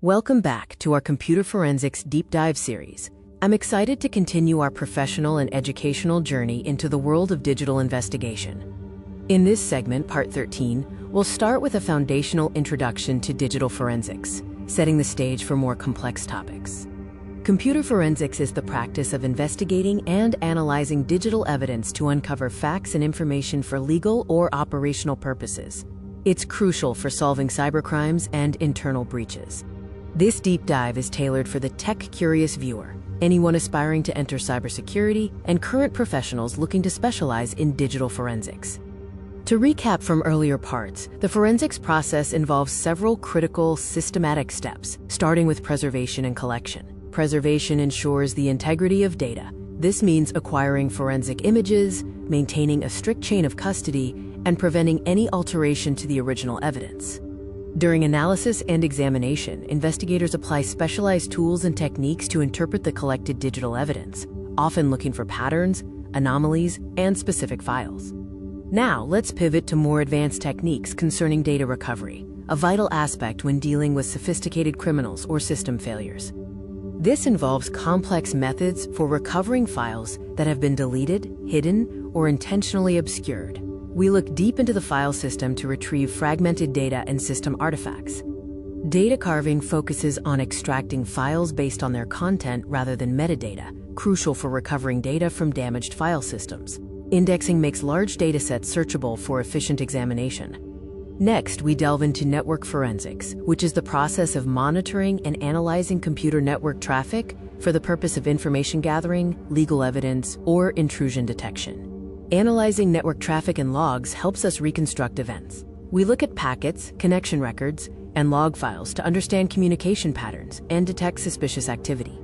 Welcome back to our Computer Forensics Deep Dive series. I'm excited to continue our professional and educational journey into the world of digital investigation. In this segment, Part 13, we'll start with a foundational introduction to digital forensics, setting the stage for more complex topics. Computer forensics is the practice of investigating and analyzing digital evidence to uncover facts and information for legal or operational purposes. It's crucial for solving cybercrimes and internal breaches. This deep dive is tailored for the tech-curious viewer, anyone aspiring to enter cybersecurity, and current professionals looking to specialize in digital forensics. To recap from earlier parts, the forensics process involves several critical, systematic steps, starting with preservation and collection. Preservation ensures the integrity of data. This means acquiring forensic images, maintaining a strict chain of custody, and preventing any alteration to the original evidence. During analysis and examination, investigators apply specialized tools and techniques to interpret the collected digital evidence, often looking for patterns, anomalies, and specific files. Now, let's pivot to more advanced techniques concerning data recovery, a vital aspect when dealing with sophisticated criminals or system failures. This involves complex methods for recovering files that have been deleted, hidden, or intentionally obscured. We look deep into the file system to retrieve fragmented data and system artifacts. Data carving focuses on extracting files based on their content rather than metadata, crucial for recovering data from damaged file systems. Indexing makes large datasets searchable for efficient examination. Next, we delve into network forensics, which is the process of monitoring and analyzing computer network traffic for the purpose of information gathering, legal evidence, or intrusion detection. Analyzing network traffic and logs helps us reconstruct events. We look at packets, connection records, and log files to understand communication patterns and detect suspicious activity.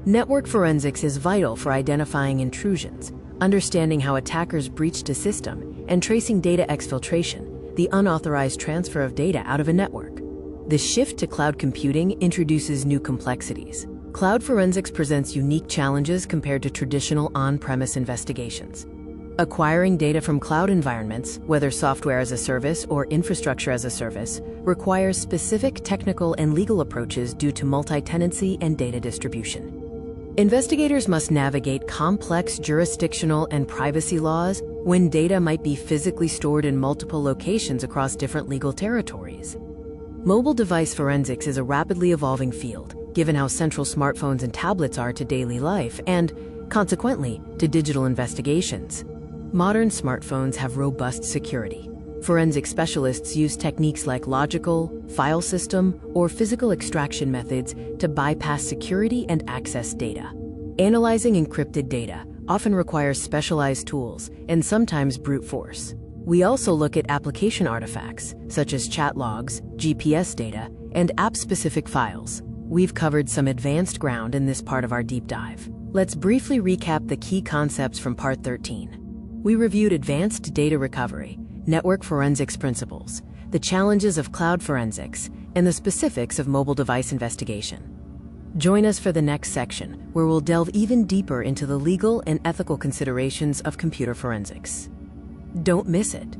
Network forensics is vital for identifying intrusions, understanding how attackers breached a system, and tracing data exfiltration, the unauthorized transfer of data out of a network. The shift to cloud computing introduces new complexities. Cloud forensics presents unique challenges compared to traditional on-premise investigations. Acquiring data from cloud environments, whether software as a service or infrastructure as a service, requires specific technical and legal approaches due to multi-tenancy and data distribution. Investigators must navigate complex jurisdictional and privacy laws when data might be physically stored in multiple locations across different legal territories. Mobile device forensics is a rapidly evolving field, given how central smartphones and tablets are to daily life and, consequently, to digital investigations. Modern smartphones have robust security. Forensic specialists use techniques like logical, file system, or physical extraction methods to bypass security and access data. Analyzing encrypted data often requires specialized tools and sometimes brute force. We also look at application artifacts, such as chat logs, GPS data, and app-specific files. We've covered some advanced ground in this part of our deep dive. Let's briefly recap the key concepts from Part 13. We reviewed advanced data recovery, network forensics principles, the challenges of cloud forensics, and the specifics of mobile device investigation. Join us for the next section, where we'll delve even deeper into the legal and ethical considerations of computer forensics. Don't miss it.